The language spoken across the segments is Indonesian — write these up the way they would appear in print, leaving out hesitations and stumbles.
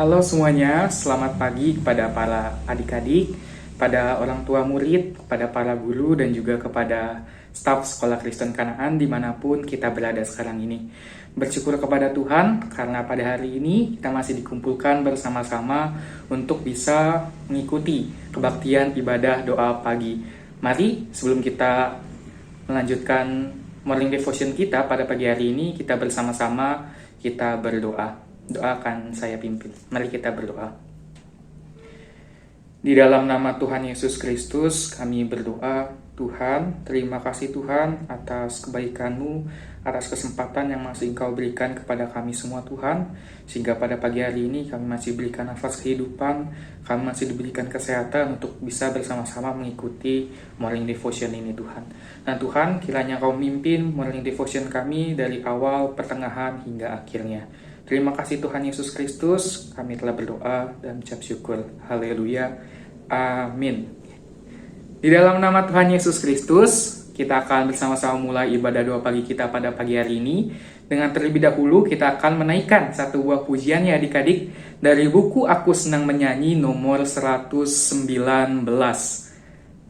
Halo semuanya, selamat pagi kepada para adik-adik, pada orang tua murid, kepada para guru, dan juga kepada staf Sekolah Kristen Kanaan dimanapun kita berada sekarang ini. Bersyukur kepada Tuhan karena pada hari ini kita masih dikumpulkan bersama-sama untuk bisa mengikuti kebaktian ibadah doa pagi. Mari sebelum kita melanjutkan morning devotion kita pada pagi hari ini, kita bersama-sama kita berdoa. Doa akan saya pimpin. Mari kita berdoa. Di dalam nama Tuhan Yesus Kristus, kami berdoa, Tuhan, terima kasih Tuhan atas kebaikan-Mu, atas kesempatan yang masih Engkau berikan kepada kami semua Tuhan, sehingga pada pagi hari ini kami masih diberikan nafas kehidupan, kami masih diberikan kesehatan untuk bisa bersama-sama mengikuti morning devotion ini Tuhan. Nah Tuhan, kiranya Kau mimpin morning devotion kami dari awal, pertengahan, hingga akhirnya. Terima kasih Tuhan Yesus Kristus, kami telah berdoa dan ucap syukur. Haleluya. Amin. Di dalam nama Tuhan Yesus Kristus, kita akan bersama-sama mulai ibadah doa pagi kita pada pagi hari ini. Dengan terlebih dahulu, kita akan menaikkan satu buah pujian ya adik-adik dari buku Aku Senang Menyanyi nomor 119.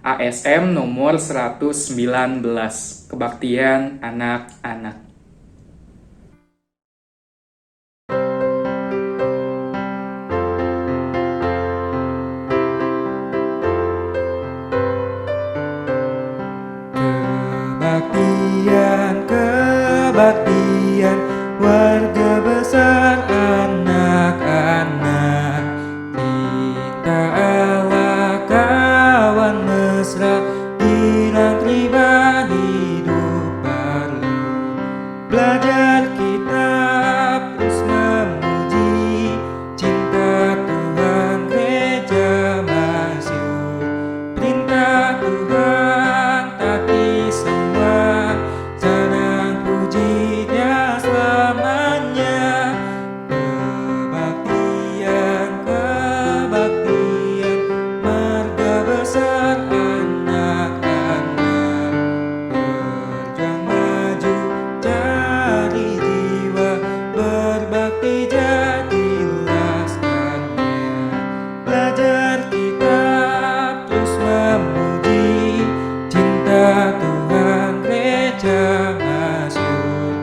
ASM nomor 119. Kebaktian anak-anak. Kebaktian warga besar anak-anak, kita Allah kawan mesra, hilang riba hidup baru. Belajar kita terus memuji, cinta Tuhan gereja masyur, perintah Tuhan taati semua, senang puji Dia selamanya. Kebaktian marga besar anak-anak, berjuang maju cari jiwa, berbakti jadilah sekarnya. Belajar kita terus memuji, cinta Tuhan gereja masyur,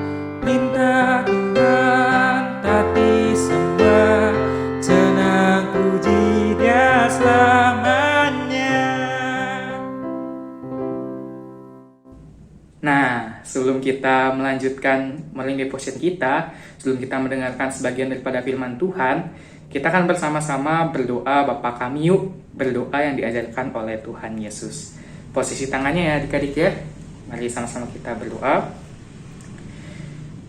perintah Tuhan taati semua, senang puji Dia selamanya. Nah, sebelum kita melanjutkan morning devotion kita, sebelum kita mendengarkan sebagian daripada firman Tuhan, kita akan bersama-sama berdoa Bapa kami yuk, berdoa yang diajarkan oleh Tuhan Yesus. Posisi tangannya ya adik-adik ya. Mari sama-sama kita berdoa.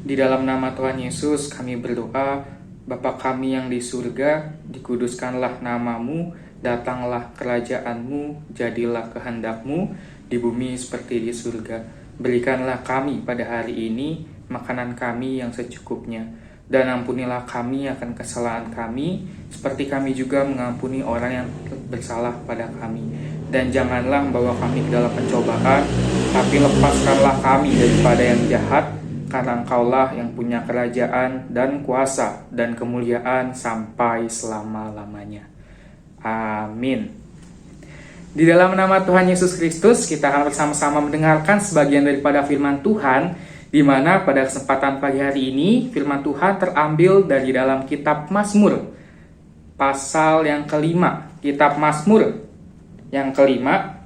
Di dalam nama Tuhan Yesus kami berdoa, Bapa kami yang di surga, dikuduskanlah namamu, datanglah kerajaan-Mu, jadilah kehendak-Mu di bumi seperti di surga. Berikanlah kami pada hari ini makanan kami yang secukupnya, dan ampunilah kami akan kesalahan kami, seperti kami juga mengampuni orang yang bersalah pada kami. Dan janganlah membawa kami ke dalam pencobaan, tapi lepaskanlah kami daripada yang jahat, karena Engkaulah yang punya kerajaan dan kuasa dan kemuliaan sampai selama-lamanya. Amin. Di dalam nama Tuhan Yesus Kristus, kita akan bersama-sama mendengarkan sebagian daripada firman Tuhan, di mana pada kesempatan pagi hari ini, firman Tuhan terambil dari dalam kitab Mazmur, pasal yang kelima. Kitab Mazmur yang kelima,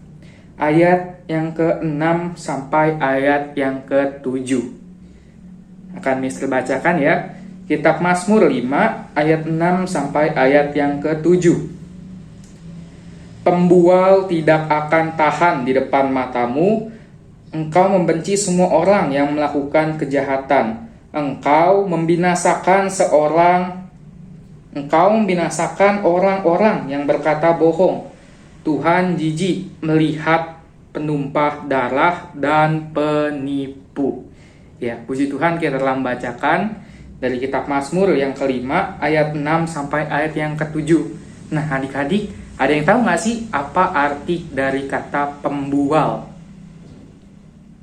ayat yang ke-6 sampai ayat yang ke-7. Akan Mister bacakan ya. Kitab Mazmur 5, ayat 6 sampai ayat yang ke-7. Pembual tidak akan tahan di depan matamu. Engkau membenci semua orang yang melakukan kejahatan. Engkau membinasakan orang-orang yang berkata bohong. Tuhan jijik melihat penumpah darah dan penipu. Ya, puji Tuhan, kita telah membacakan dari kitab Mazmur yang kelima, ayat 6 sampai ayat yang ke-7. Nah, adik-adik, ada yang tahu nggak sih apa arti dari kata pembual?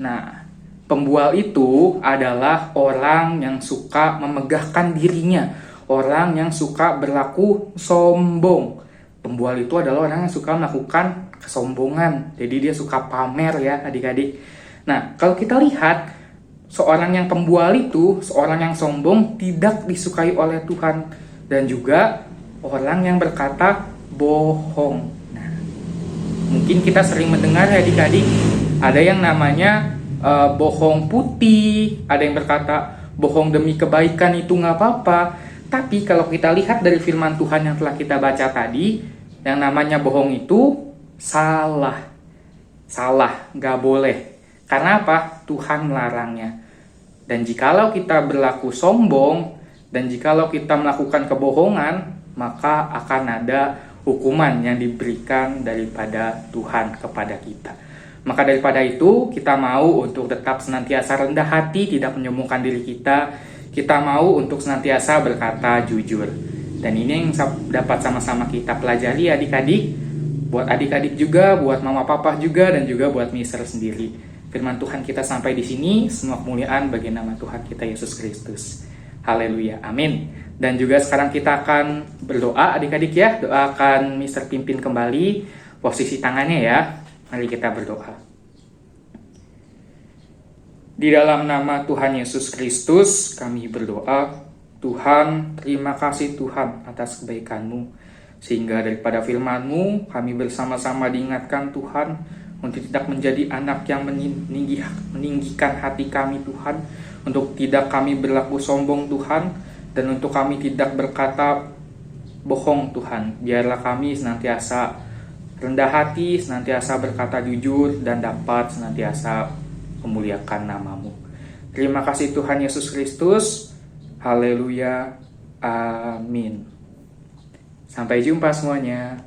Nah, pembual itu adalah orang yang suka memegahkan dirinya, orang yang suka berlaku sombong. Pembual itu adalah orang yang suka melakukan kesombongan. Jadi dia suka pamer ya adik-adik. Nah, kalau kita lihat seorang yang pembual itu, seorang yang sombong tidak disukai oleh Tuhan. Dan juga orang yang berkata bohong. Nah, mungkin kita sering mendengar ya adik-adik, ada yang namanya bohong putih, ada yang berkata bohong demi kebaikan itu nggak apa-apa. Tapi kalau kita lihat dari firman Tuhan yang telah kita baca tadi, yang namanya bohong itu salah, nggak boleh. Karena apa? Tuhan melarangnya. Dan jikalau kita berlaku sombong, dan jikalau kita melakukan kebohongan, maka akan ada hukuman yang diberikan daripada Tuhan kepada kita. Maka daripada itu, kita mau untuk tetap senantiasa rendah hati, tidak menyombongkan diri kita. Kita mau untuk senantiasa berkata jujur. Dan ini yang dapat sama-sama kita pelajari adik-adik. Buat adik-adik juga, buat mama papa juga, dan juga buat mister sendiri. Firman Tuhan kita sampai di sini, semua kemuliaan bagi nama Tuhan kita Yesus Kristus. Haleluya, amin. Dan juga sekarang kita akan berdoa adik-adik ya. Doakan mister pimpin kembali posisi tangannya ya. Mari kita berdoa. Di dalam nama Tuhan Yesus Kristus, kami berdoa. Tuhan, terima kasih Tuhan atas kebaikan-Mu. Sehingga daripada firman-Mu, kami bersama-sama diingatkan Tuhan, untuk tidak menjadi anak yang meninggikan hati kami Tuhan. Untuk tidak kami berlaku sombong Tuhan. Dan untuk kami tidak berkata bohong Tuhan. Biarlah kami senantiasa rendah hati, senantiasa berkata jujur, dan dapat senantiasa memuliakan nama-Mu. Terima kasih Tuhan Yesus Kristus. Haleluya. Amin. Sampai jumpa semuanya.